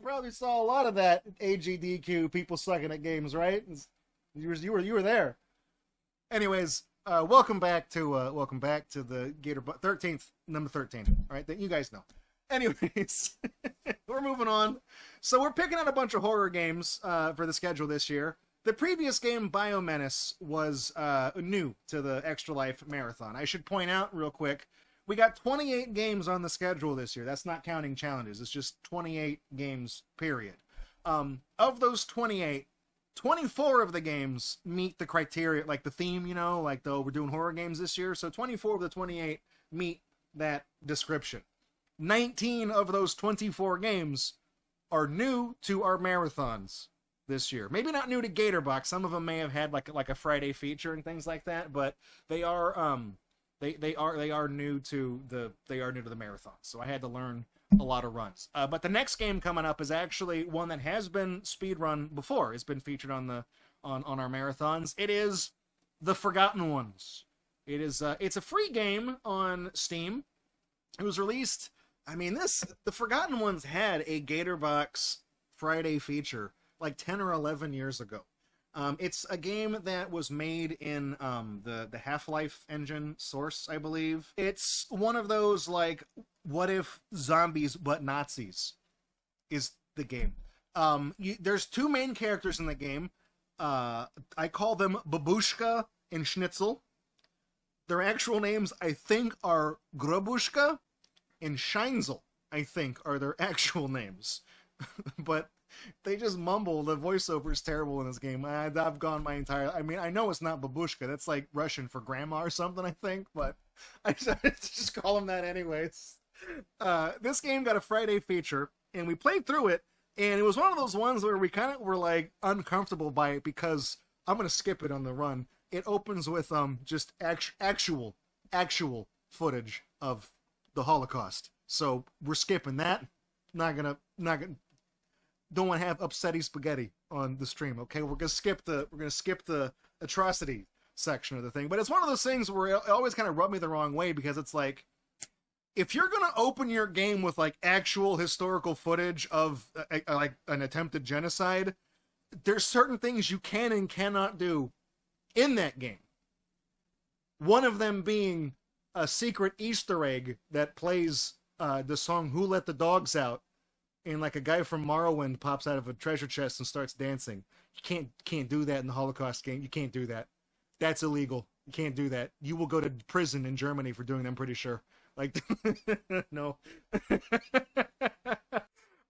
probably saw a lot of that AGDQ, people sucking at games, right? You were there. Anyways, welcome back to the Gatorbox 13th, number 13. All right, that you guys know. Anyways, we're moving on. So we're picking out a bunch of horror games for the schedule this year. The previous game, Biomenace, was new to the Extra Life Marathon. I should point out real quick, we got 28 games on the schedule this year. That's not counting challenges. It's just 28 games, period. Of those 28, 24 of the games meet the criteria, like the theme, you know, like though we're doing horror games this year. So 24 of the 28 meet that description. 19 of those 24 games are new to our marathons this year. Maybe not new to Gatorbox. Some of them may have had like a Friday feature and things like that, but they are they are new to the marathon. So I had to learn a lot of runs. But the next game coming up is actually one that has been speedrun before. It's been featured on our marathons. It is The Forgotten Ones. It's a free game on Steam. It was released. I mean, The Forgotten Ones had a Gatorbox Friday feature like 10 or 11 years ago. It's a game that was made in the Half-Life engine source, I believe. It's one of those, like, what if zombies but Nazis is the game. There's two main characters in the game. I call them Babushka and Schnitzel. Their actual names, I think, are Grobushka and Scheinzel, I think, are their actual names. But they just mumble. The voiceover is terrible in this game. I've gone my entire... I mean, I know it's not Babushka. That's like Russian for grandma or something, I think. But I just call them that anyways. This game got a Friday feature, and we played through it, and it was one of those ones where we kind of were, like, uncomfortable by it because I'm going to skip it on the run. It opens with just actual footage of the Holocaust. So we're skipping that. Not gonna don't want to have upsetty spaghetti on the stream, okay? We're gonna skip the atrocity section of the thing. But it's one of those things where it always kind of rubbed me the wrong way, because it's like, if you're gonna open your game with like actual historical footage of like an attempted genocide, there's certain things you can and cannot do in that game. One of them being a secret Easter egg that plays the song "Who Let the Dogs Out," and like a guy from Morrowind pops out of a treasure chest and starts dancing. You can't do that in the Holocaust game. You can't do that. That's illegal. You can't do that. You will go to prison in Germany for doing that, I'm pretty sure. Like, no.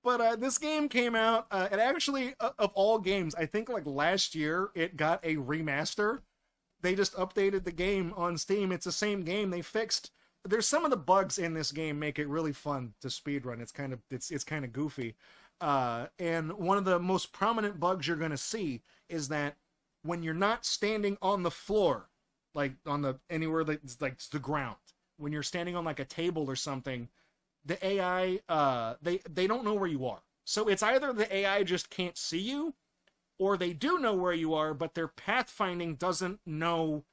But this game came out, it actually, of all games, I think like last year, it got a remaster. They just updated the game on Steam. It's the same game. They fixed... There's some of the bugs in this game make it really fun to speedrun. It's kind of goofy. And one of the most prominent bugs you're going to see is that when you're not standing on the floor, like anywhere that's like the ground, when you're standing on like a table or something, the AI, they don't know where you are. So it's either the AI just can't see you, or they do know where you are, but their pathfinding doesn't know,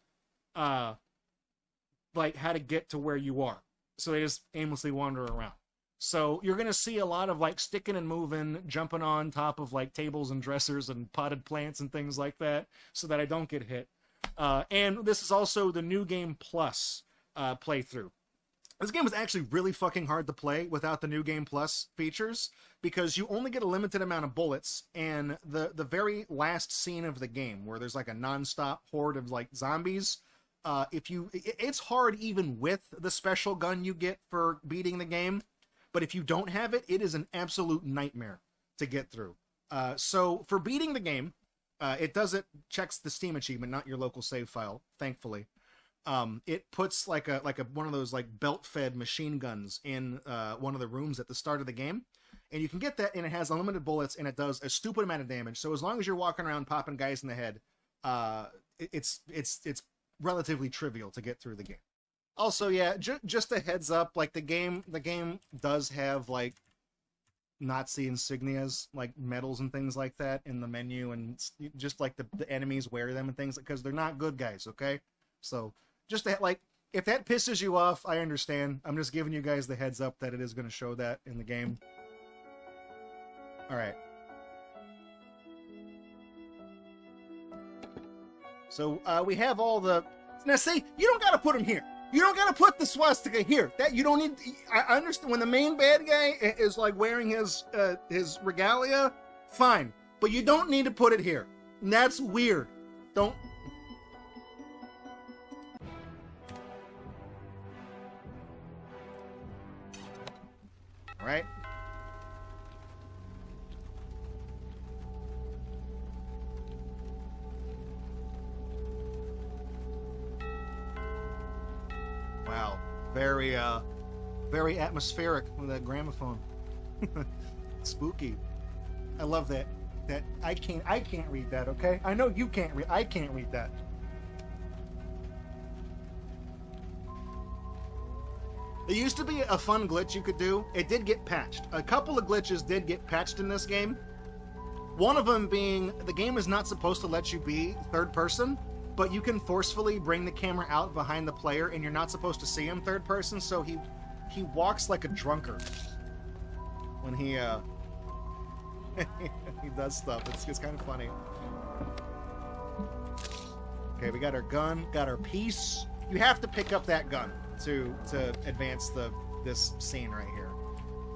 like how to get to where you are. So they just aimlessly wander around. So you're going to see a lot of like sticking and moving, jumping on top of like tables and dressers and potted plants and things like that, so that I don't get hit. And this is also the New Game Plus playthrough. This game was actually really fucking hard to play without the New Game Plus features, because you only get a limited amount of bullets, and the very last scene of the game, where there's like a non-stop horde of like zombies, it's hard even with the special gun you get for beating the game, but if you don't have it, it is an absolute nightmare to get through. So for beating the game, it checks the Steam achievement, not your local save file, thankfully. It puts like one of those like belt-fed machine guns in one of the rooms at the start of the game, and you can get that, and it has unlimited bullets, and it does a stupid amount of damage. So as long as you're walking around popping guys in the head, it's relatively trivial to get through the game. Also, yeah, just a heads up, like the game does have like Nazi insignias, like medals and things like that in the menu, and just like the enemies wear them and things, because they're not good guys, okay? So just that, like, if that pisses you off, I understand. I'm just giving you guys the heads up that it is going to show that in the game. All right. So we have all the... Now, see, you don't got to put them here. You don't got to put the swastika here. That you don't need... I understand when the main bad guy is like wearing his regalia, fine. But you don't need to put it here. And that's weird. Don't... All right. Wow, very atmospheric with that gramophone. Spooky. I love that. That I can't read that. Okay, I know you can't read. I can't read that. There used to be a fun glitch you could do. It did get patched. A couple of glitches did get patched in this game. One of them being the game is not supposed to let you be third person, but you can forcefully bring the camera out behind the player, and you're not supposed to see him third person, so he walks like a drunkard when he he does stuff. It's kind of funny. Okay, we got our gun, got our piece. You have to pick up that gun to advance this scene right here.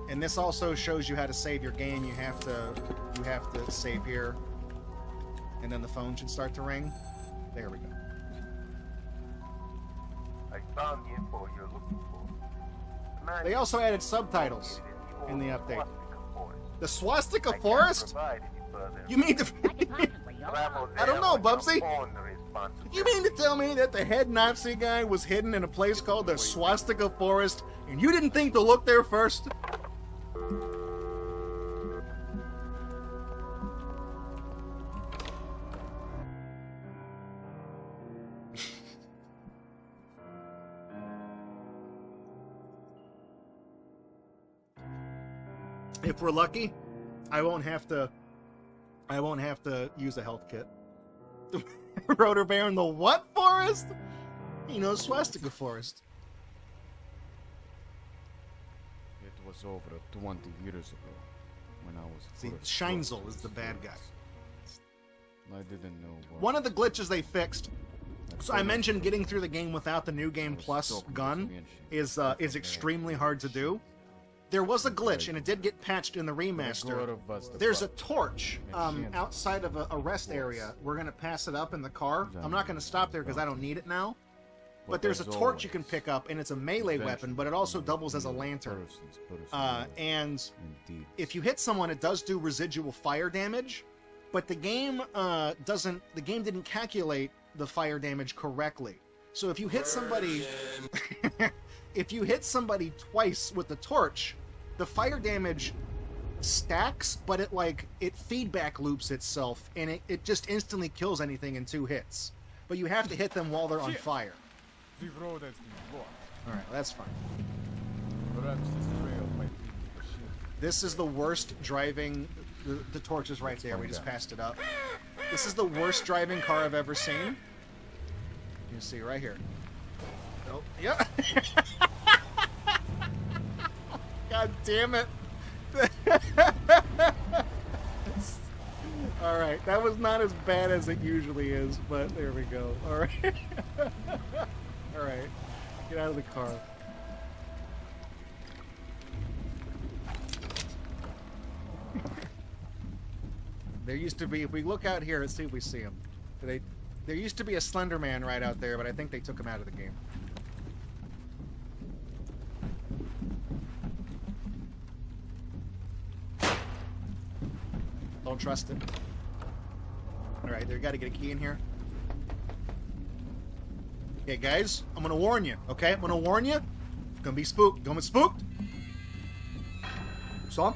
And this also shows you how to save your game. You have to save here, and then the phone should start to ring. There we go. I found the info you're looking for. They also added subtitles in the update. The Swastika Forest? You mean the... I don't know, Bubsy. You mean to tell me that the head Nazi guy was hidden in a place called the Swastika Forest, and you didn't think to look there first? If we're lucky, I won't have to use a health kit. Rotor Bear in the what forest? You know, Swastika Forest. It was over 20 years ago when I was... See, Scheinzel is the bad guy. I didn't know what... One of the glitches they fixed... So I mentioned getting through the game without the New Game Plus gun is extremely hard to do. There was a glitch, and it did get patched in the remaster. There's a torch outside of a rest area. We're going to pass it up in the car. I'm not going to stop there because I don't need it now. But there's a torch you can pick up, and it's a melee weapon, but it also doubles as a lantern. And if you hit someone, it does do residual fire damage, but the game didn't calculate the fire damage correctly. So if you hit somebody... if you hit somebody twice with the torch, the fire damage stacks, but it feedback loops itself, and it just instantly kills anything in 2 hits. But you have to hit them while they're on fire. The road has been blocked. Alright, that's fine. Perhaps this trail might lead to the ship. This is the worst driving... The torch is right there. We just passed it up. This is the worst driving car I've ever seen. You can see right here. Oh, yeah. God damn it. Alright, that was not as bad as it usually is, but there we go. Alright. Alright. Get out of the car. There used to be, if we look out here, let's see if we see him. There used to be a Slenderman right out there, but I think they took him out of the game. Don't trust it. Alright, they gotta get a key in here. Okay, guys, I'm gonna warn you, okay? I'm gonna warn you. It's gonna be spooked. Gonna be spooked. Saw?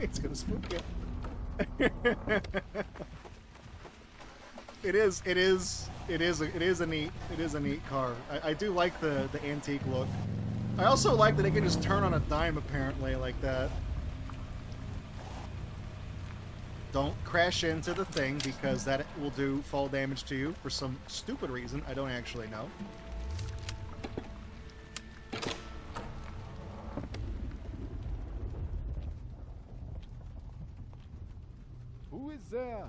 It's gonna spook you. It is a neat car. I do like the antique look. I also like that it can just turn on a dime apparently like that. Don't crash into the thing because that will do fall damage to you for some stupid reason I don't actually know. is there?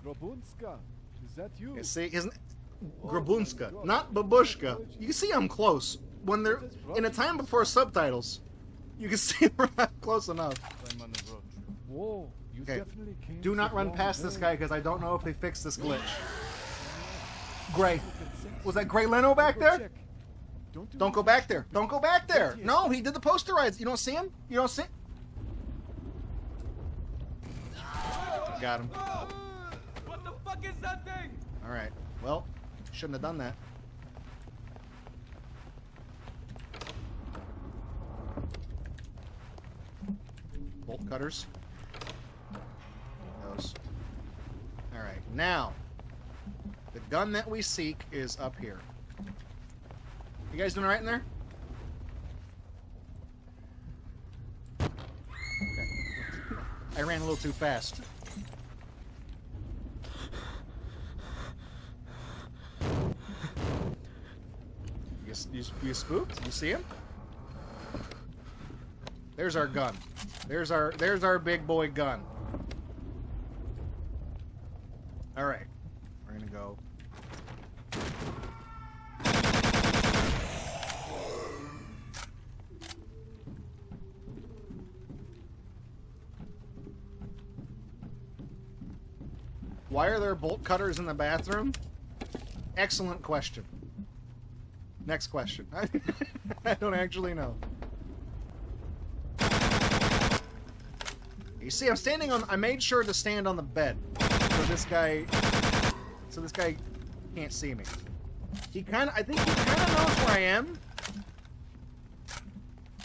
Grobunska, is that you? You see, isn't Grabunska, not Babushka. You see I'm close. When they're in a time before subtitles, you can see we're not close enough. Whoa, you Okay. definitely came Do not the run wrong past this way. guy because I don't know if they fixed this glitch. Gray. Was that Gray Leno back there? Check. Don't go back there. Don't go back there. No, he did the posterize. You don't see him? You don't see him? Got him. What the fuck is that thing? Alright. Well, shouldn't have done that. Bolt cutters. Those. Alright, now, the gun that we seek is up here. You guys doing alright in there? Okay. I ran a little too fast. You spooked? You see him? There's our gun. There's our big boy gun. Alright. We're gonna go. Why are there bolt cutters in the bathroom? Excellent question. Next question. I don't actually know. You see, I'm standing on. I made sure to stand on the bed, so this guy can't see me. I think he kind of knows where I am.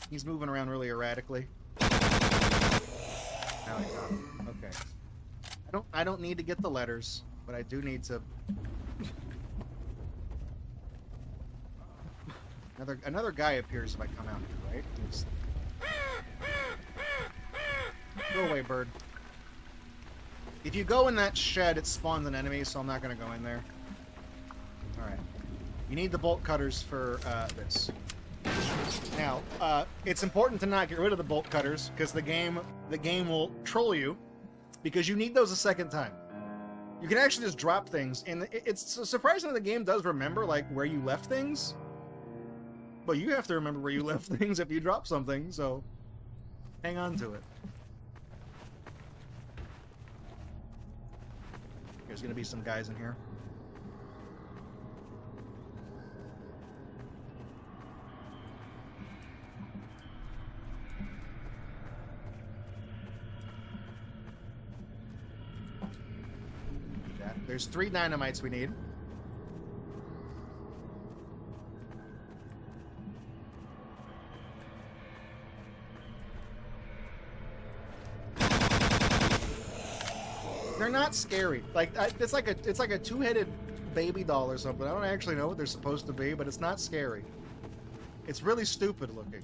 He's moving around really erratically. Now I got him. Okay. I don't need to get the letters, but I do need to. Another guy appears if I come out here, right? Just... Go away, bird. If you go in that shed, it spawns an enemy, so I'm not going to go in there. Alright. You need the bolt cutters for this. Now, it's important to not get rid of the bolt cutters, because the game will troll you, because you need those a second time. You can actually just drop things, and it's surprising that the game does remember, like, where you left things. But you have to remember where you left things if you drop something, so hang on to it. There's gonna be some guys in here. There's 3 dynamites we need. They're not scary. Like it's like a 2-headed baby doll or something. I don't actually know what they're supposed to be, but it's not scary. It's really stupid looking.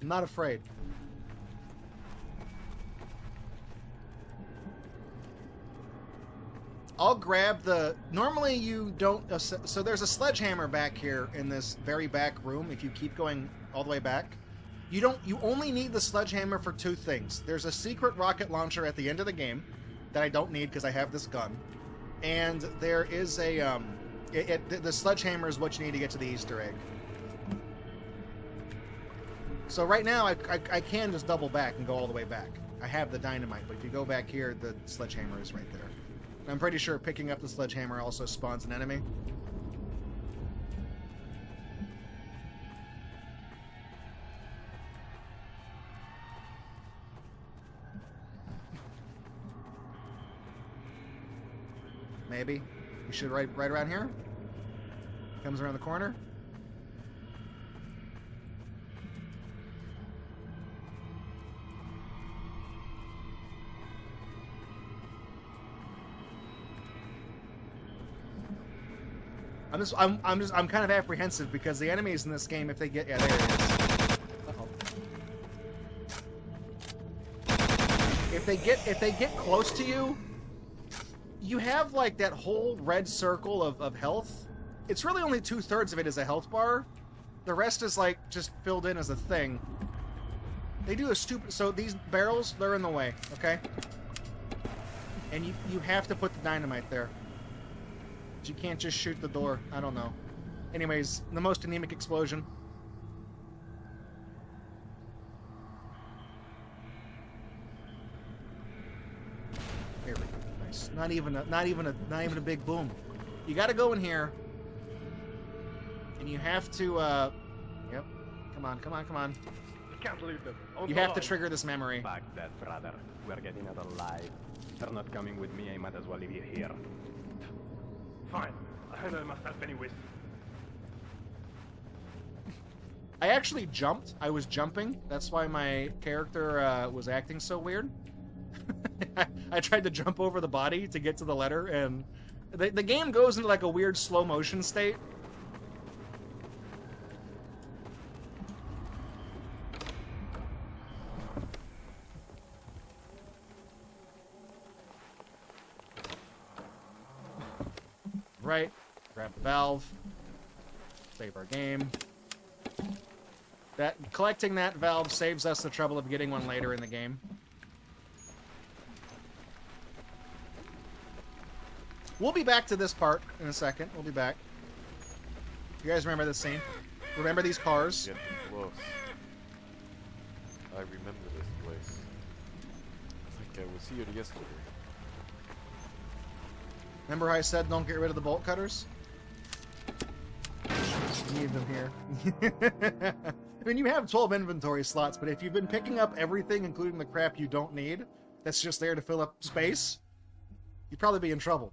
I'm not afraid. I'll grab the... Normally you don't... So there's a sledgehammer back here in this very back room if you keep going all the way back. You only need the sledgehammer for 2 things. There's a secret rocket launcher at the end of the game that I don't need because I have this gun. And there is a... the sledgehammer is what you need to get to the Easter egg. So right now I can just double back and go all the way back. I have the dynamite, but if you go back here, the sledgehammer is right there. I'm pretty sure picking up the sledgehammer also spawns an enemy. Maybe. We should right around here. Comes around the corner. I'm kind of apprehensive because the enemies in this game, if they get... Yeah, there it is. Uh-oh. If they get close to you, you have like that whole red circle of health. It's really only 2/3 of it is a health bar. The rest is like just filled in as a thing. They do a stupid... So these barrels, they're in the way, okay? And you have to put the dynamite there. You can't just shoot the door. I don't know. Anyways, the most anemic explosion. Here we go. Nice. Not even a big boom. You got to go in here, and you have to. Yep. Come on. Can't leave them. You have to trigger this memory. Fuck that, brother. We're getting out alive. They're not coming with me. I might as well leave you here. Fine. I'll handle myself anyways. I actually jumped. I was jumping. That's why my character was acting so weird. I tried to jump over the body to get to the letter, and the game goes into like a weird slow motion state. Right. Grab the valve. Save our game. Collecting that valve saves us the trouble of getting one later in the game. We'll be back to this part in a second. We'll be back. You guys remember this scene? Remember these cars? Getting close. I remember this place. I think I was here yesterday. Remember how I said don't get rid of the bolt cutters? You need them here. I mean, you have 12 inventory slots, but if you've been picking up everything, including the crap you don't need, that's just there to fill up space, you'd probably be in trouble.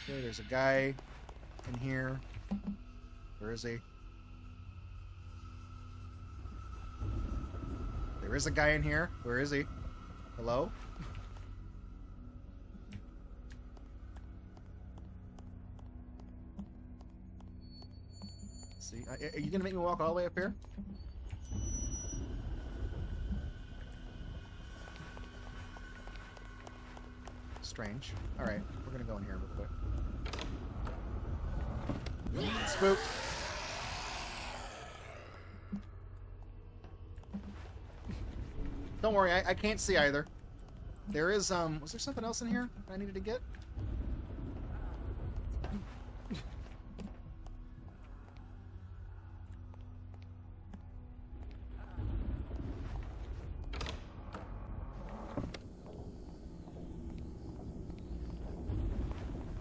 Okay, there's a guy in here. Where is he? There is a guy in here. Where is he? Hello? See, are you gonna make me walk all the way up here? Strange. Alright, we're gonna go in here real quick. Spook. Don't worry, I can't see either. There is, was there something else in here I needed to get?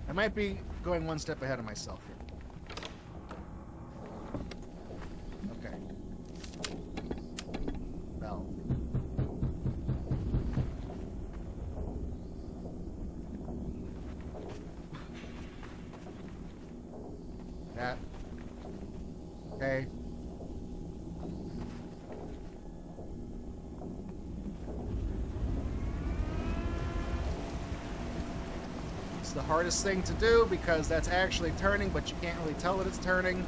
I might be going one step ahead of myself here. Okay. Valve. That. Okay. It's the hardest thing to do because that's actually turning, but you can't really tell that it's turning.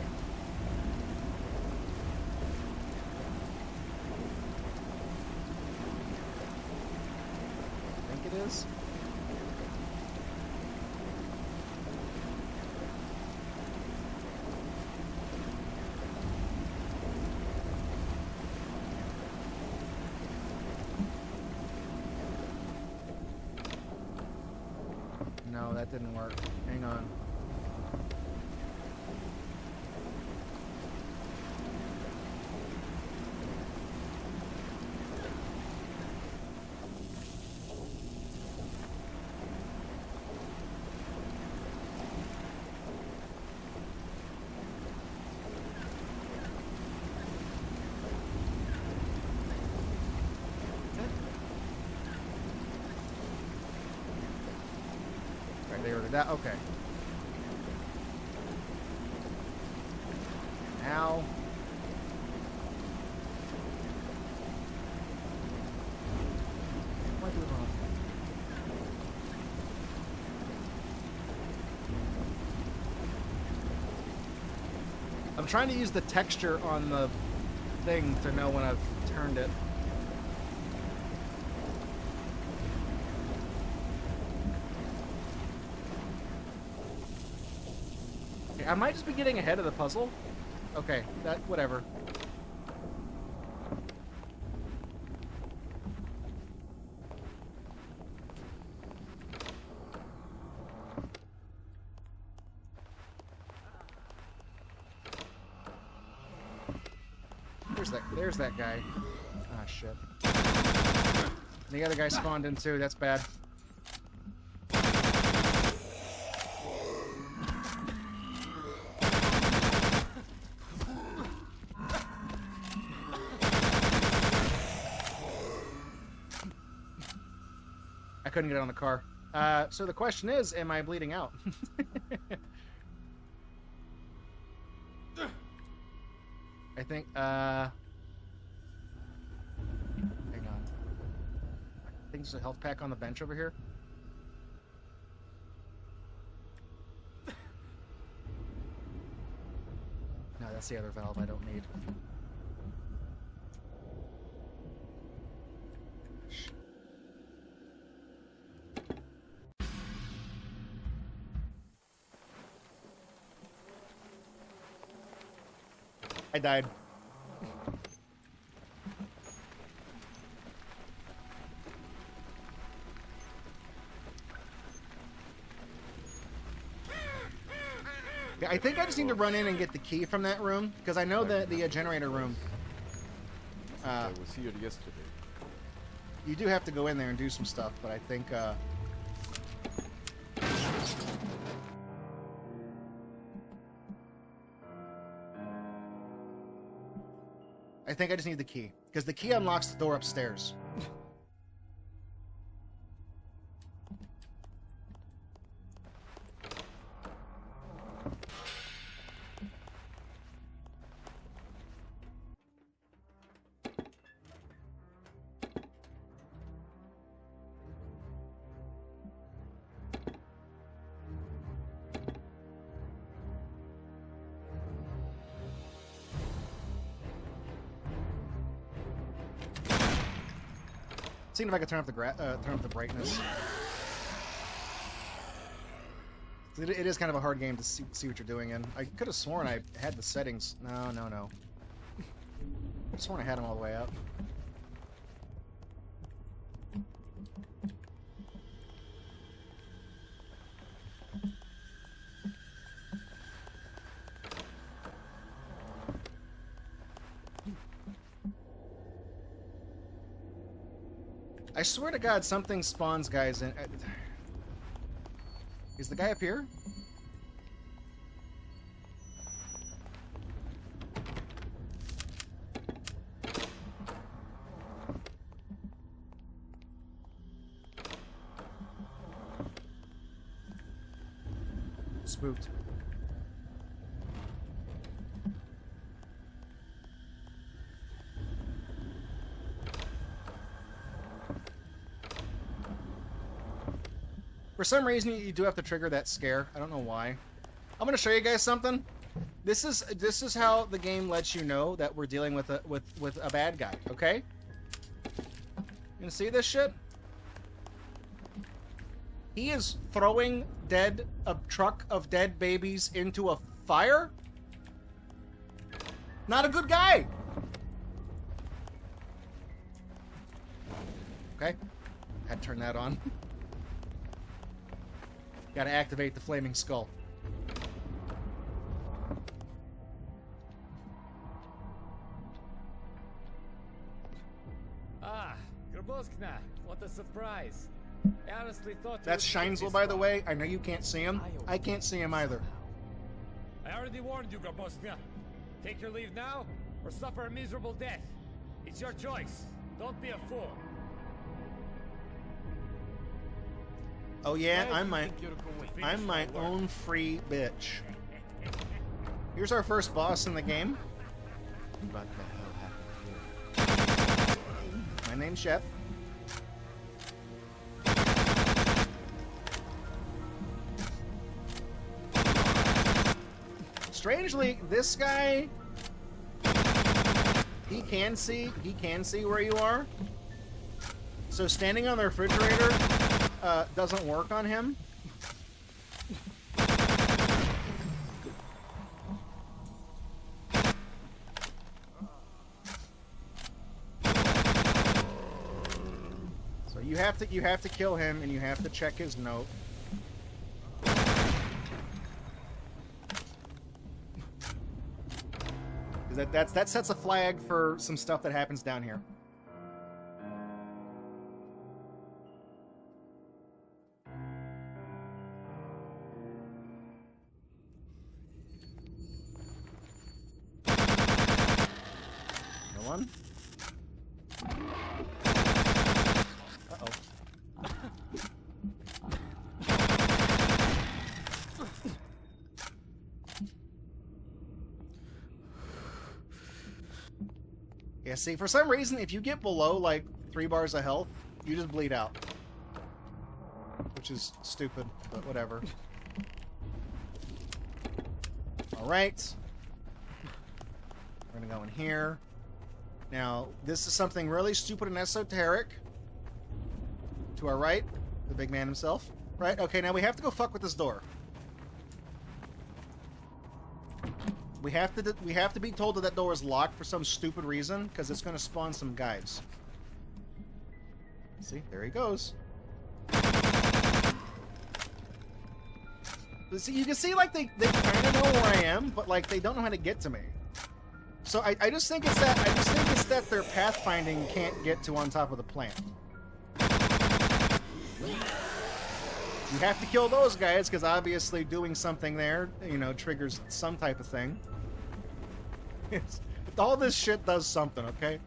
I think it is. No, that didn't work. Hang on. They were that okay. Now what am I doing wrong? I'm trying to use the texture on the thing to know when I've turned it. I might just be getting ahead of the puzzle. Okay, that, whatever. There's that guy. Ah, shit. And the other guy spawned in too. That's bad. I couldn't get on the car. So the question is, am I bleeding out? I think, hang on. I think there's a health pack on the bench over here. No, that's the other valve I don't need. I died. Yeah, I think I just need to run in and get the key from that room, because I know that the generator room. I was here yesterday. You do have to go in there and do some stuff, but I think. I think I just need the key, because the key unlocks the door upstairs. Seeing if I can turn up the brightness. It is kind of a hard game to see what you're doing in. I could have sworn I had the settings. No. I could have sworn I had them all the way up. I swear to God, something spawns guys in. Is the guy up here? Spooked. For some reason, you do have to trigger that scare. I don't know why. I'm going to show you guys something. This is how the game lets you know that we're dealing with a bad guy. Okay? You gonna see this shit? He is throwing a truck of dead babies into a fire. Not a good guy. Okay, had to turn that on. Gotta activate the flaming skull. Ah, Graboskna, what a surprise. I honestly thought That's Shinesville, by the way. I know you can't see him. I can't see him either. I already warned you, Graboskna. Take your leave now, or suffer a miserable death. It's your choice. Don't be a fool. Oh yeah, I'm my own free bitch. Here's our first boss in the game. What the hell happened here? My name's Chef. Strangely, this guy, he can see where you are. So standing on the refrigerator doesn't work on him. So you have to kill him, and you have to check his note. Because that sets a flag for some stuff that happens down here. No one? Uh-oh. Yeah, see, for some reason, if you get below, like, 3 bars of health, you just bleed out. Which is stupid, but whatever. Alright. We're gonna go in here. Now, this is something really stupid and esoteric. To our right, the big man himself. Right, okay, now we have to go fuck with this door. We have to be told that door is locked for some stupid reason, because it's going to spawn some guys. See, there he goes. See, you can see, like, they kind of know where I am, but, like, they don't know how to get to me. So I just think it's that their pathfinding can't get to on top of the plant. You have to kill those guys, because obviously doing something there, you know, triggers some type of thing. All this shit does something, okay?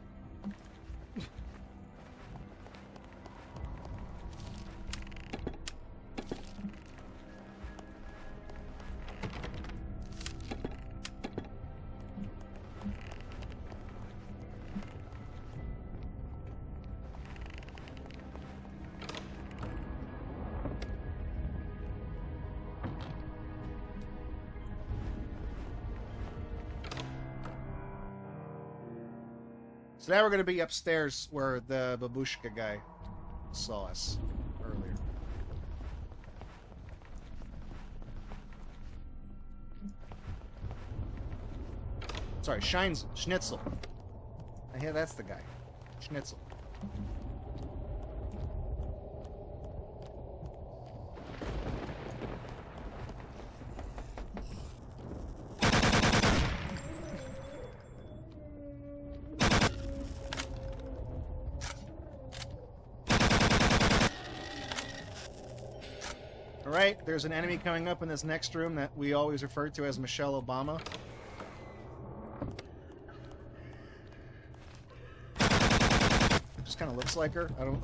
So now we're going to be upstairs where the babushka guy saw us earlier. Sorry, Schnitzel. Yeah, that's the guy. Schnitzel. Alright, there's an enemy coming up in this next room that we always refer to as Michelle Obama. Just kind of looks like her. I don't...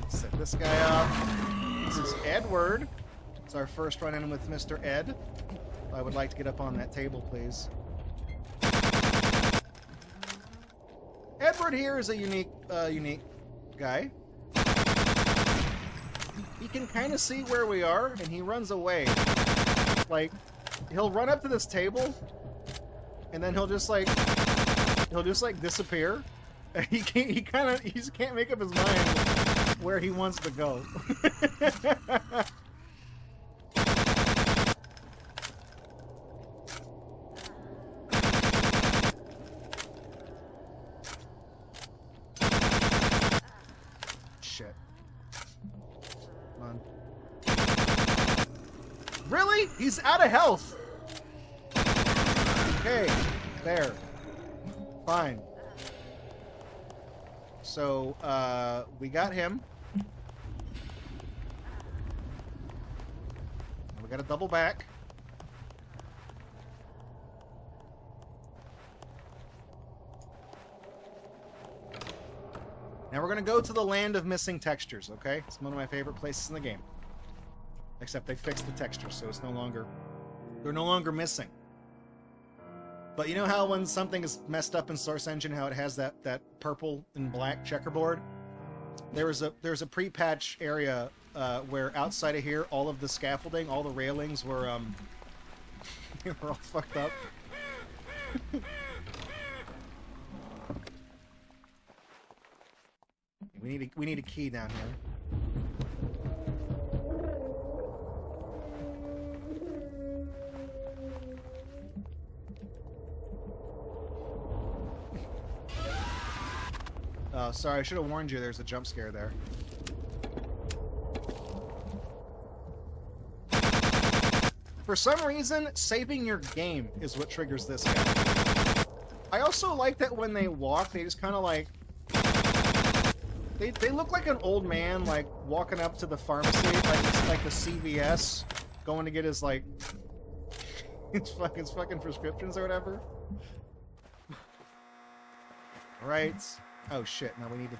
Set this guy up. This is Edward. It's our first run-in with Mr. Ed. I would like to get up on that table, please. Edward here is a unique guy. He can kind of see where we are, and he runs away. Like, he'll run up to this table, and then he'll just disappear. He just can't make up his mind where he wants to go. Shit. Come on. Really? He's out of health. Okay. There. Fine. So, we got him. We got to double back. Now we're going to go to the land of missing textures, okay? It's one of my favorite places in the game. Except they fixed the textures, so it's no longer... They're no longer missing. But you know how when something is messed up in Source Engine, how it has that purple and black checkerboard? There's a pre-patch area where outside of here, all of the scaffolding, all the railings were they were all fucked up. We need a key down here. Oh, sorry, I should have warned you there's a jump scare there. For some reason, saving your game is what triggers this guy. I also like that when they walk, they just kind of like... They look like an old man, like, walking up to the pharmacy, like the CVS, going to get his, like... his fucking prescriptions or whatever. Right. Oh shit, no, we needed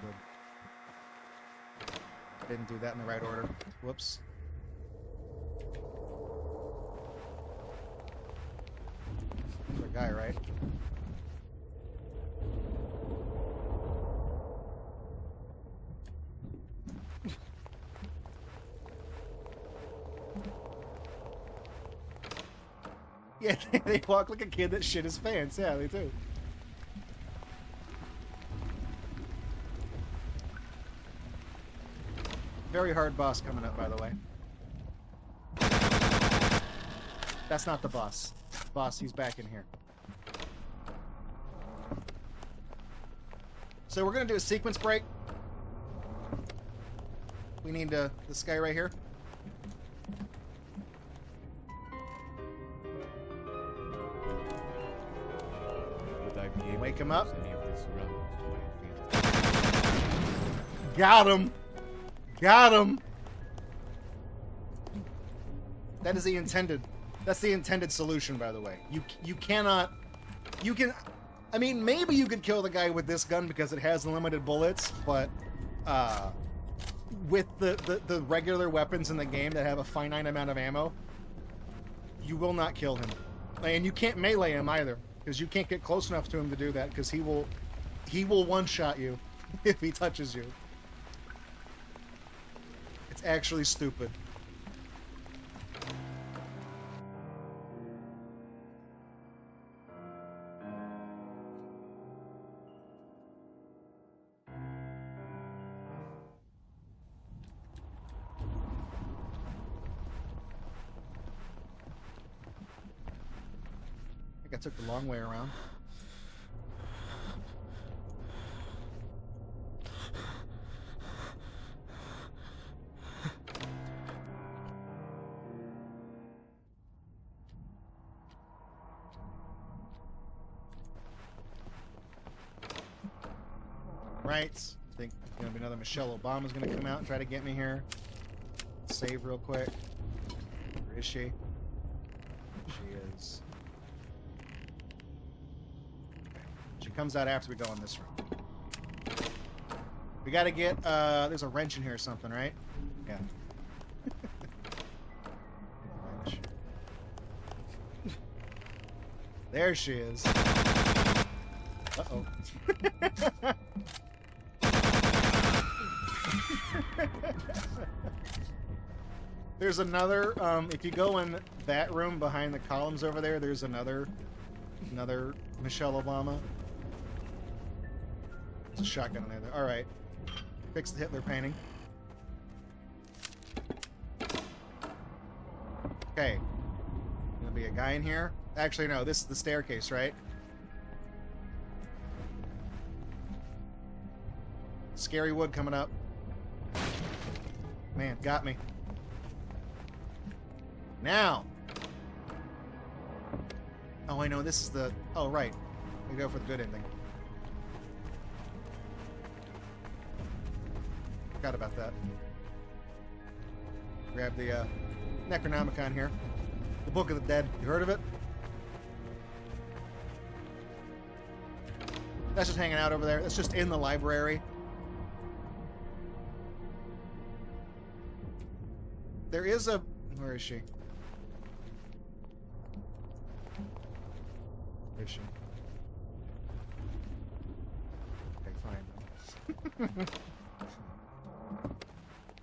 the... Didn't do that in the right order. Whoops. There's a guy, right? Yeah, they walk like a kid that shit his pants. Yeah, they do. Very hard boss coming up, by the way. That's not the boss. Boss, he's back in here. So we're gonna do a sequence break. We need this guy right here. Would I be able Wake to him up. use any of this relevant to my field? Got him! Got him! That is the intended... That's the intended solution, by the way. You cannot... You can... I mean, maybe you could kill the guy with this gun because it has unlimited bullets, but... with the regular weapons in the game that have a finite amount of ammo, you will not kill him. And you can't melee him either, because you can't get close enough to him to do that, because he will one-shot you if he touches you. It's actually stupid. I took the long way around. Right. I think gonna be another Michelle Obama's gonna come out and try to get me here. Save real quick. Where is she? She is. She comes out after we go in this room. We gotta get, there's a wrench in here or something, right? Yeah. Wrench. There she is. Uh-oh. There's another, if you go in that room behind the columns over there, there's another Michelle Obama. There's a shotgun in there. Alright. Fix the Hitler painting. Okay. Gonna be a guy in here. Actually, no, this is the staircase, right? Scary wood coming up. Man, got me. Now! Oh, I know, this is the... Oh, right. We go for the good ending. Forgot about that. Grab the Necronomicon here. The Book of the Dead. You heard of it? That's just hanging out over there. That's just in the library. There is a... Where is she? Where is she? Okay, fine.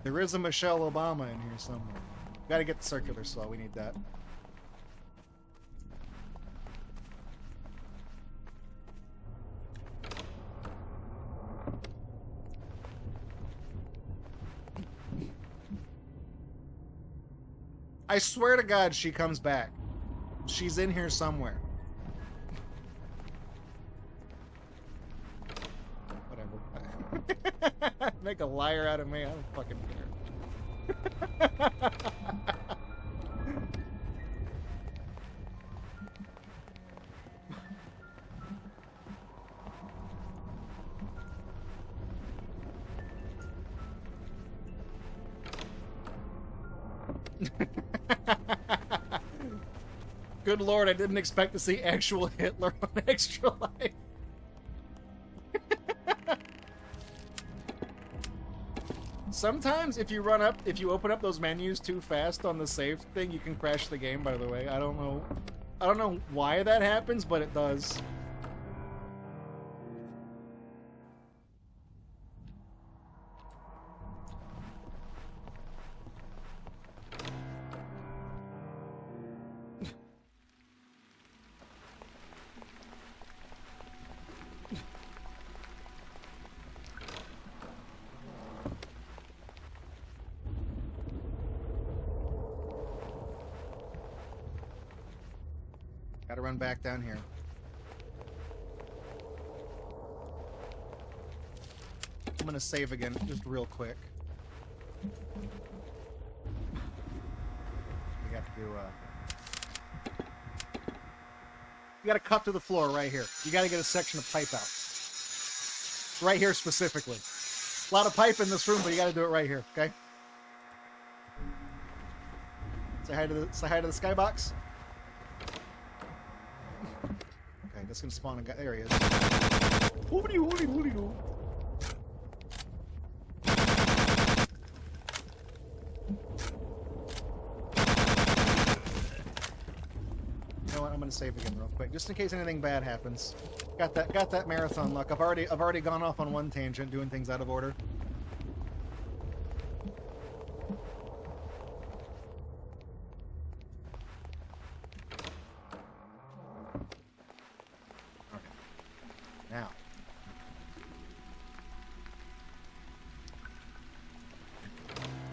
There is a Michelle Obama in here somewhere. Gotta get the circular saw. We need that. I swear to God she comes back. She's in here somewhere. Whatever. Make a liar out of me. I don't fucking care. Good lord, I didn't expect to see actual Hitler on Extra Life. Sometimes if you open up those menus too fast on the save thing, you can crash the game, by the way. I don't know why that happens, but it does. Gotta run back down here. I'm gonna save again, just real quick. We got to do, you gotta cut through the floor right here. You gotta get a section of pipe out. Right here specifically. A lot of pipe in this room, but you gotta do it right here, okay? Say hi to the skybox. Okay, that's gonna spawn a guy. There he is. Hoody, hoody, hoody, hoody. You know what? I'm gonna save again real quick, just in case anything bad happens. Got that marathon luck. I've already gone off on one tangent, doing things out of order. Now,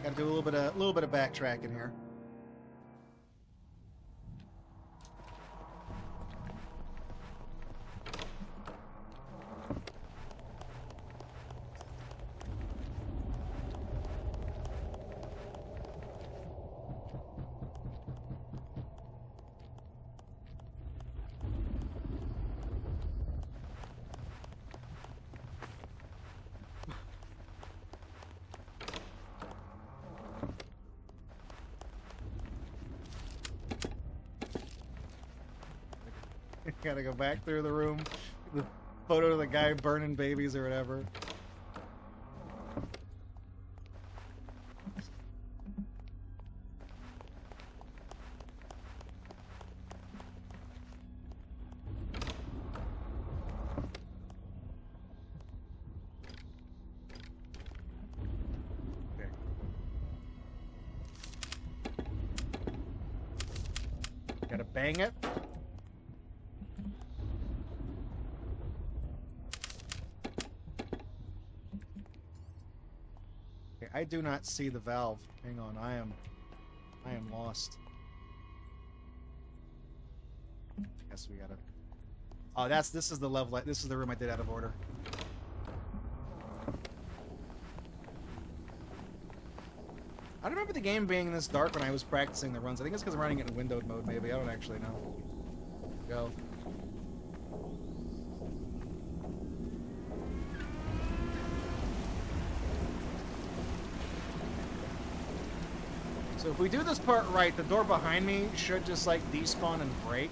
got to do a little bit of backtracking here. Gotta go back through the room. The photo of the guy burning babies or whatever. Okay. Gotta bang it. I do not see the valve. Hang on, I am lost. Guess we gotta. Oh, this is the level. This is the room I did out of order. I don't remember the game being this dark when I was practicing the runs. I think it's because I'm running it in windowed mode. Maybe I don't actually know. Go. So if we do this part right, the door behind me should just like despawn and break.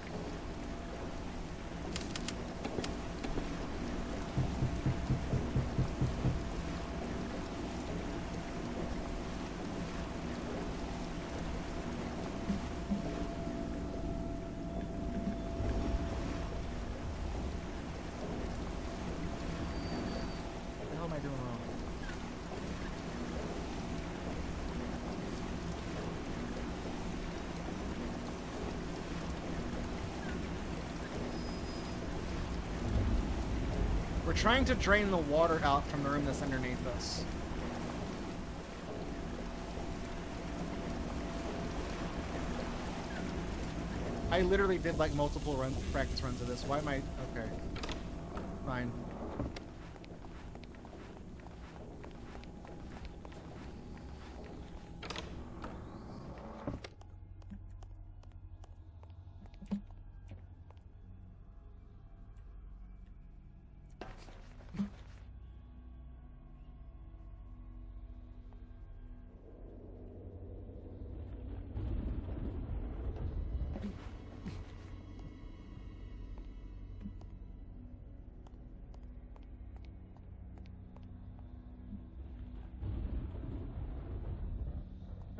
What the hell am I doing wrong? We're trying to drain the water out from the room that's underneath us. I literally did like multiple practice runs of this. Why am I... Okay. Fine.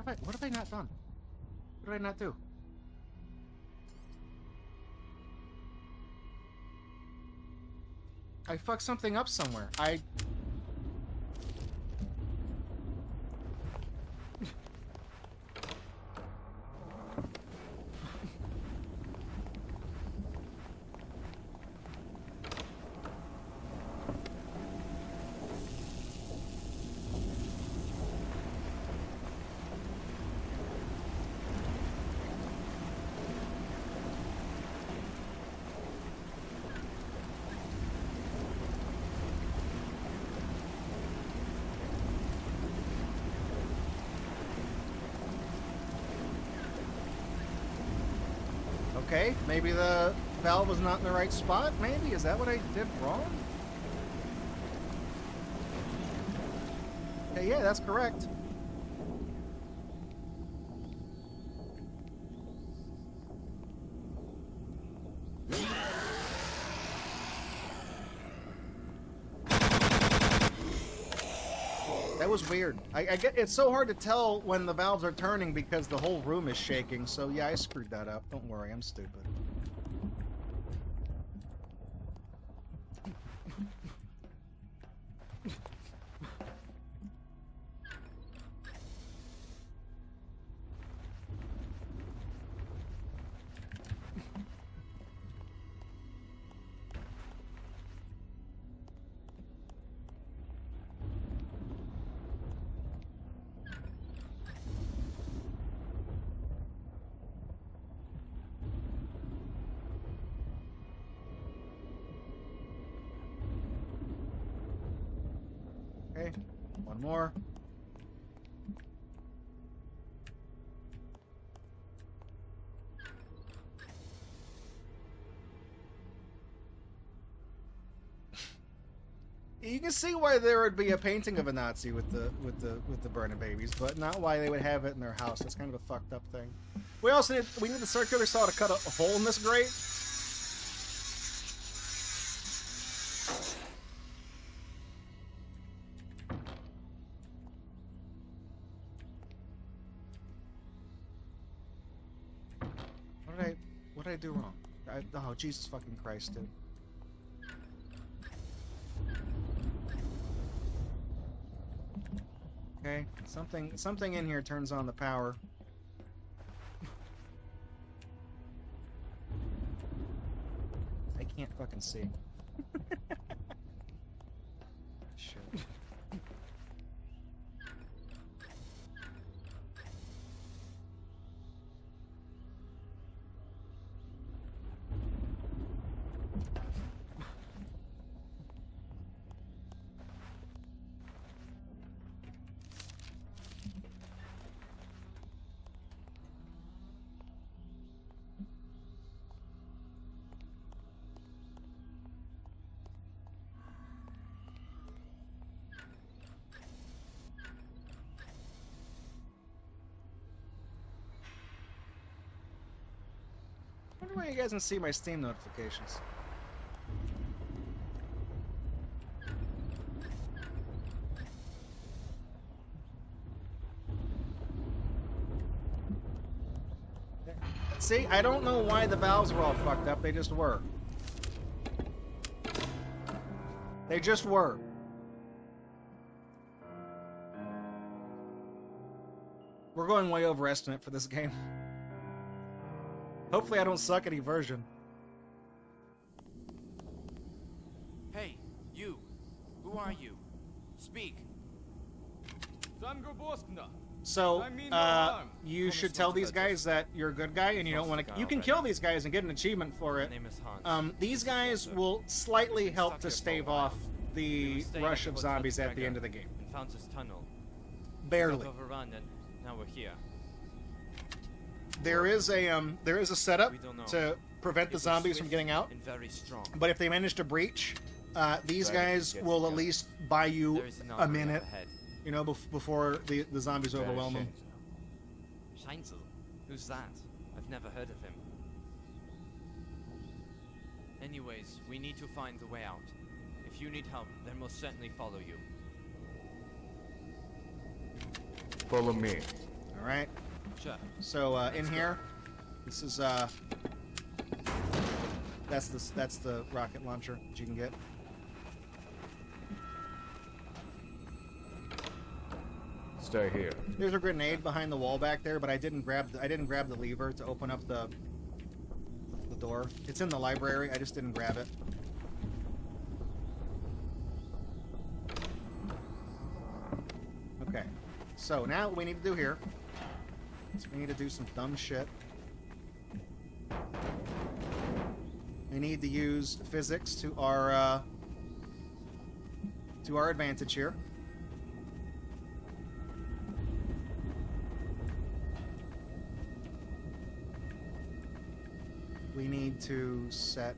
What have I not done? What did I not do? I fucked something up somewhere. Okay, maybe the valve was not in the right spot, maybe? Is that what I did wrong? Okay, yeah, that's correct. That was weird. I get it's so hard to tell when the valves are turning because the whole room is shaking. So yeah, I screwed that up. Don't worry, I'm stupid. Okay, one more. You can see why there would be a painting of a Nazi with the burning babies, but not why they would have it in their house. That's kind of a fucked up thing. We need the circular saw to cut a hole in this grate. What did I do wrong? Oh, Jesus fucking Christ, dude. Okay, something in here turns on the power. I can't fucking see. Shit. I wonder why you guys can see my Steam notifications. See, I don't know why the valves were all fucked up. They just were. They just were. We're going way over estimate for this game. Hopefully I don't suck at eversion. Hey, you. Who are you? Speak. So, you should tell these guys that you're a good guy and you don't want to... You can kill these guys and get an achievement for it. My name is Hans. These guys will slightly help to stave off the rush of zombies at the end of the game. And found this tunnel. Barely. Overrun and now we're here. There is a setup to prevent the zombies from getting out. And very strong. But if they manage to breach, these guys will at least buy you a minute, you know, before the zombies overwhelm them. Scheinzel? Who's that? I've never heard of him. Anyways, we need to find the way out. If you need help, then we'll certainly follow you. Follow me. All right. Sure. So in here, this is that's the rocket launcher that you can get. Stay here. There's a grenade behind the wall back there, but I didn't grab the lever to open up the door. It's in the library. I just didn't grab it. Okay. So now what we need to do here is we need to do some dumb shit. We need to use physics to our advantage here. We need to set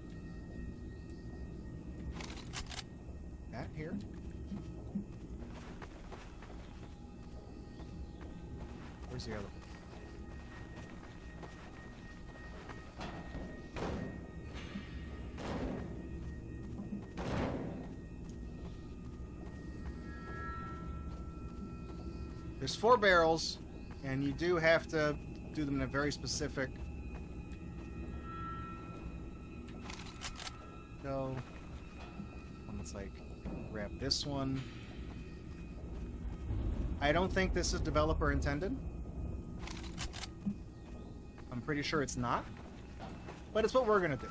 that here. Where's the other one? There's 4 barrels, and you do have to do them in a very specific... Go. Let's like grab this one. I don't think this is developer intended. I'm pretty sure it's not. But it's what we're gonna do.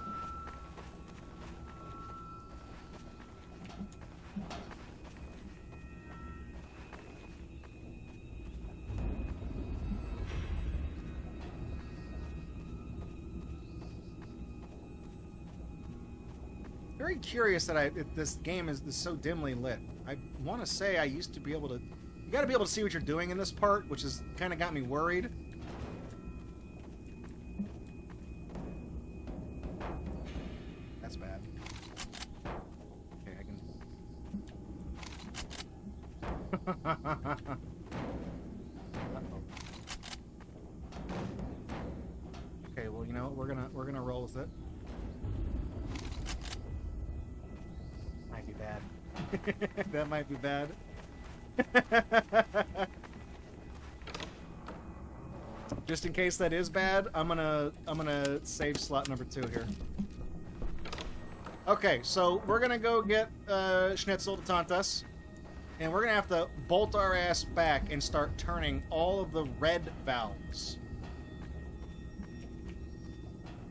Very curious that this game is so dimly lit. I want to say I used to be able to... You got to be able to see what you're doing in this part, which has kind of got me worried. That's bad. Okay, I can... Uh-oh. Okay, well, you know, we're gonna roll with it. Might be bad. That might be bad. Just in case that is bad, I'm gonna save slot number 2 here. Okay, so we're gonna go get Schnitzel to taunt us, and we're gonna have to bolt our ass back and start turning all of the red valves.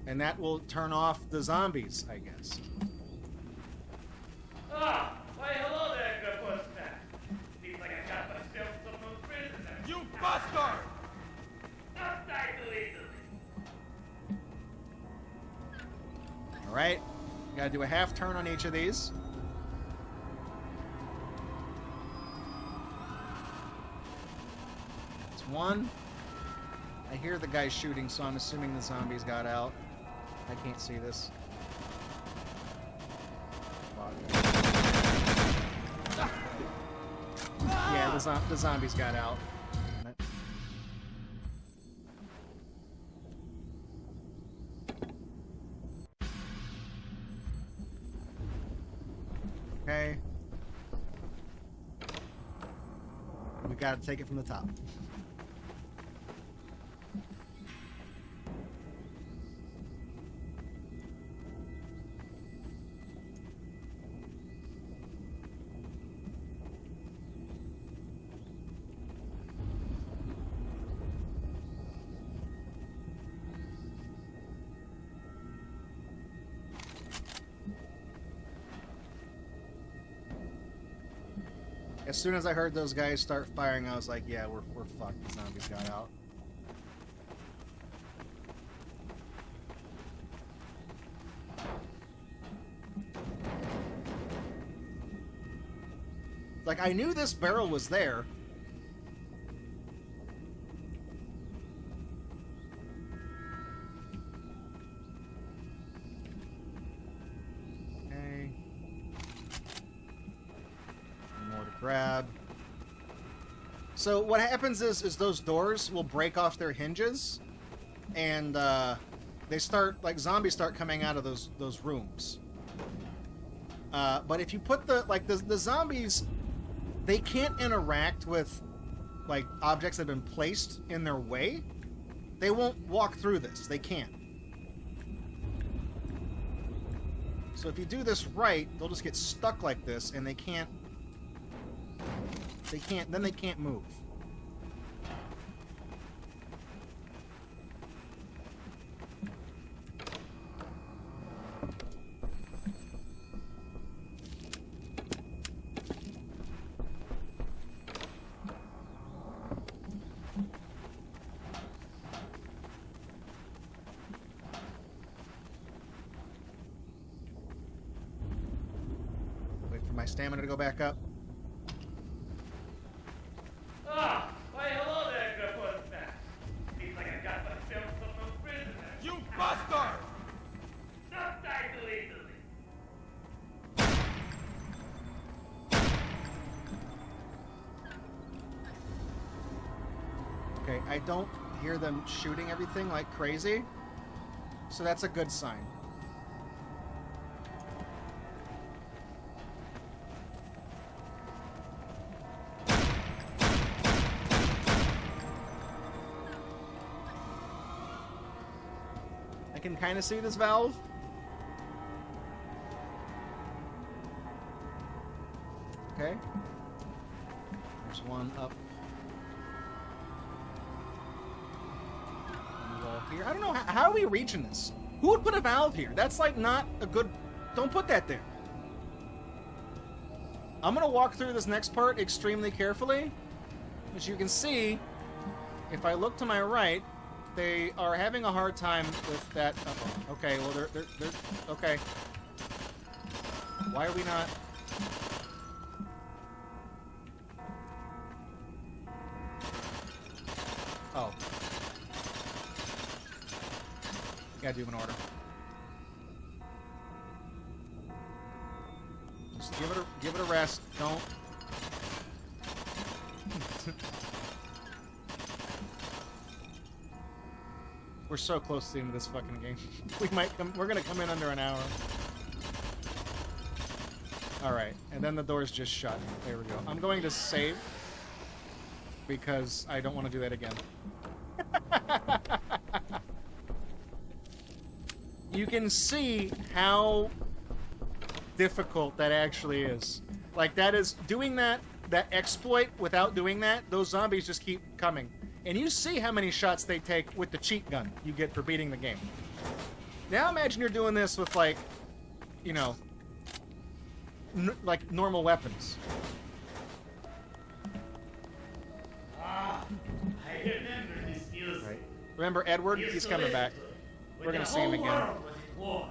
And that will turn off the zombies, I guess. Ah, why hello there, good postman. Seems like I got myself some new prisoners. You bastard! Not die too easily. Alright, gotta do a half turn on each of these. It's 1. I hear the guy shooting, so I'm assuming the zombies got out. I can't see this. Yeah, the zombies got out. Okay. We gotta take it from the top. As soon as I heard those guys start firing, I was like, yeah, we're fucked. The zombies got out. Like, I knew this barrel was there. Grab. So what happens is those doors will break off their hinges, and they start, like, zombies start coming out of those rooms. But if you put the zombies, they can't interact with like objects that have been placed in their way, they won't walk through this. They can't. So if you do this right, they'll just get stuck like this, and they can't. Then they can't move. Wait for my stamina to go back up. Ah, why hello there, good postman. Seems like I got myself some prisoner. You bastard! Don't die too easily. Okay, I don't hear them shooting everything like crazy, so that's a good sign. I can kind of see this valve. Okay. There's one up. Here. I don't know, how are we reaching this? Who would put a valve here? That's like not a good... Don't put that there. I'm gonna walk through this next part extremely carefully. As you can see, if I look to my right, they are having a hard time with that... Uh-oh. Okay, well they're... Okay. Why are we not... Oh. Gotta do an order. Just give it a rest. Don't. We're so close to the end of this fucking game. We're gonna come in under an hour. Alright, and then the door's just shut. There we go. I'm going to save because I don't want to do that again. You can see how difficult that actually is. Like, that is doing that exploit without doing that, those zombies just keep coming. And you see how many shots they take with the cheat gun you get for beating the game. Now imagine you're doing this with, like, you know, like normal weapons. Ah, I remember this music. Right. Remember Edward? He's coming back. We're gonna see him again. The whole world was at war.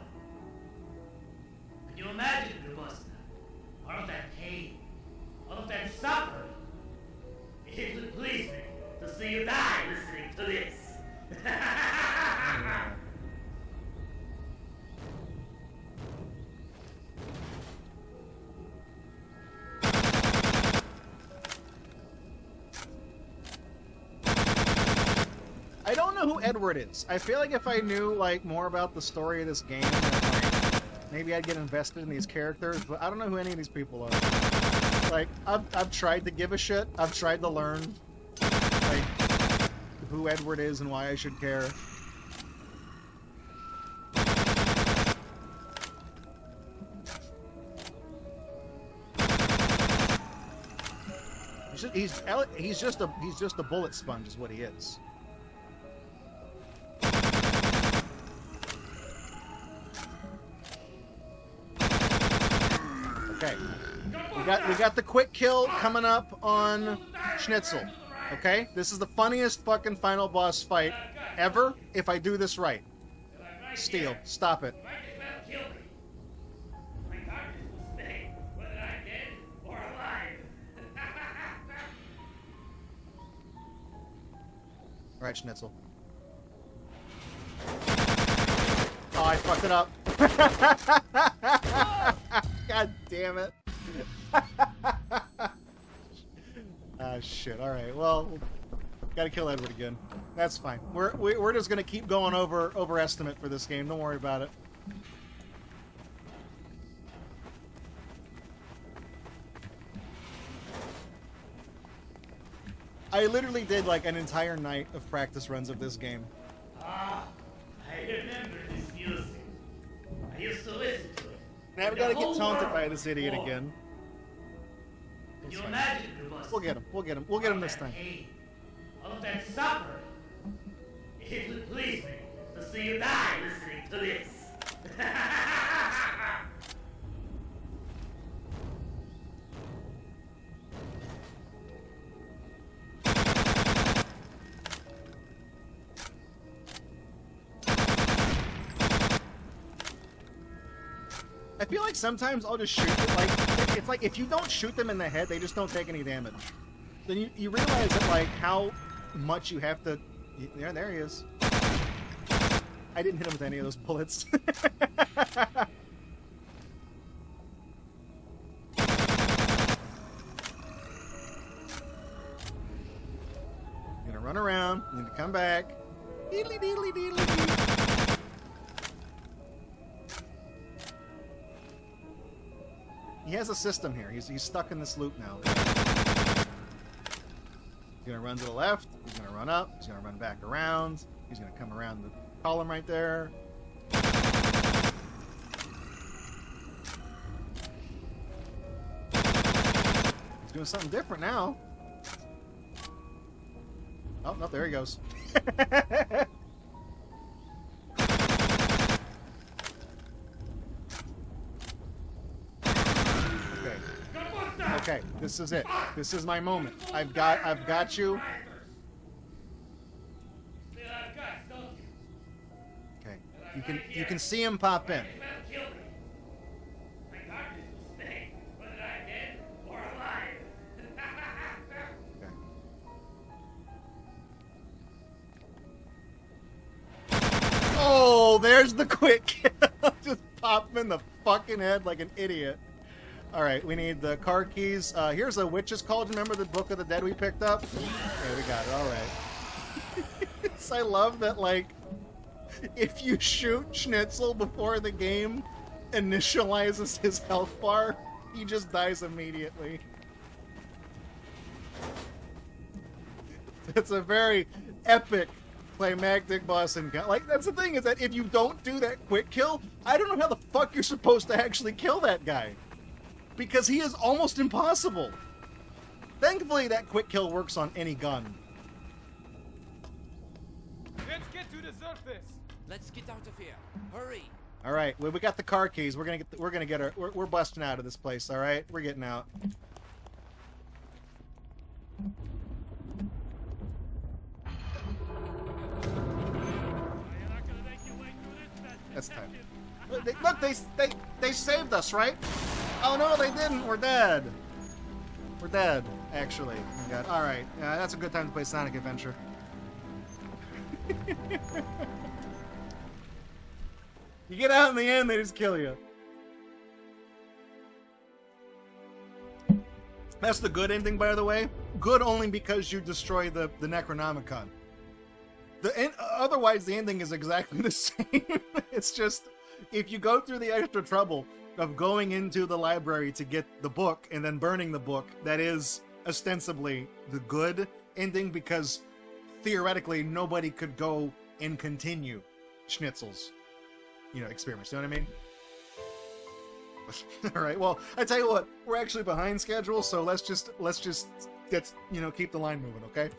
Can you imagine, Robusta? All of that pain, all of that suffering. It would please me to see you die listening to this. I don't know who Edward is. I feel like if I knew like more about the story of this game, like, maybe I'd get invested in these characters, but I don't know who any of these people are. Like, I've tried to give a shit. I've tried to learn like who Edward is and why I should care. He's just a bullet sponge is what he is. Okay. We got the quick kill coming up on Schnitzel. Okay? This is the funniest fucking final boss fight ever if I do this right. Steel, stop it. Alright, Schnitzel. Oh, I fucked it up. God damn it. Ah, shit. Alright, well, gotta kill Edward again. That's fine. We're just gonna keep going overestimate for this game. Don't worry about it. I literally did like an entire night of practice runs of this game. Ah, I remember this music. I used to listen to it. Now we gotta get taunted by this idiot again. Can you imagine the bus? We'll get him. We'll get him. We'll get him this time. Pain, all of that suffering. It would please me to see you die listening to this. I feel like sometimes I'll just shoot it, like, it's like if you don't shoot them in the head, they just don't take any damage. Then you realize that, like, how much you have to... Yeah, there he is. I didn't hit him with any of those bullets. You're gonna run around, you need to come back. Deedly deedly deedly deedly. He has a system here. He's stuck in this loop now. He's gonna run to the left. He's gonna run up. He's gonna run back around. He's gonna come around the column right there. He's doing something different now. Oh, no, there he goes. Okay, this is it. This is my moment. I've got you. Okay, you can see him pop in. Oh, there's the quick kill. Just pop him in the fucking head like an idiot. Alright, we need the car keys. Here's a witch's cauldron. Remember the Book of the Dead we picked up? Yeah, we got it. Alright. I love that, like, if you shoot Schnitzel before the game initializes his health bar, he just dies immediately. It's a very epic climactic boss encounter. Like, that's the thing, is that if you don't do that quick kill, I don't know how the fuck you're supposed to actually kill that guy. Because he is almost impossible. Thankfully, that quick kill works on any gun. Let's get to the surface. Let's get out of here. Hurry. All right, well, we got the car keys. We're busting out of this place. All right, we're getting out. That's time. Look, they saved us, right? Oh no, they didn't. We're dead. We're dead, actually. Oh, God. All right, that's a good time to play Sonic Adventure. You get out in the end, they just kill you. That's the good ending, by the way. Good only because you destroy the Necronomicon. Otherwise, the ending is exactly the same. It's just, if you go through the extra trouble of going into the library to get the book and then burning the book, that is ostensibly the good ending, because theoretically nobody could go and continue Schnitzel's, experiments. You know what I mean? All right. Well, I tell you what, we're actually behind schedule, so let's just keep the line moving, okay?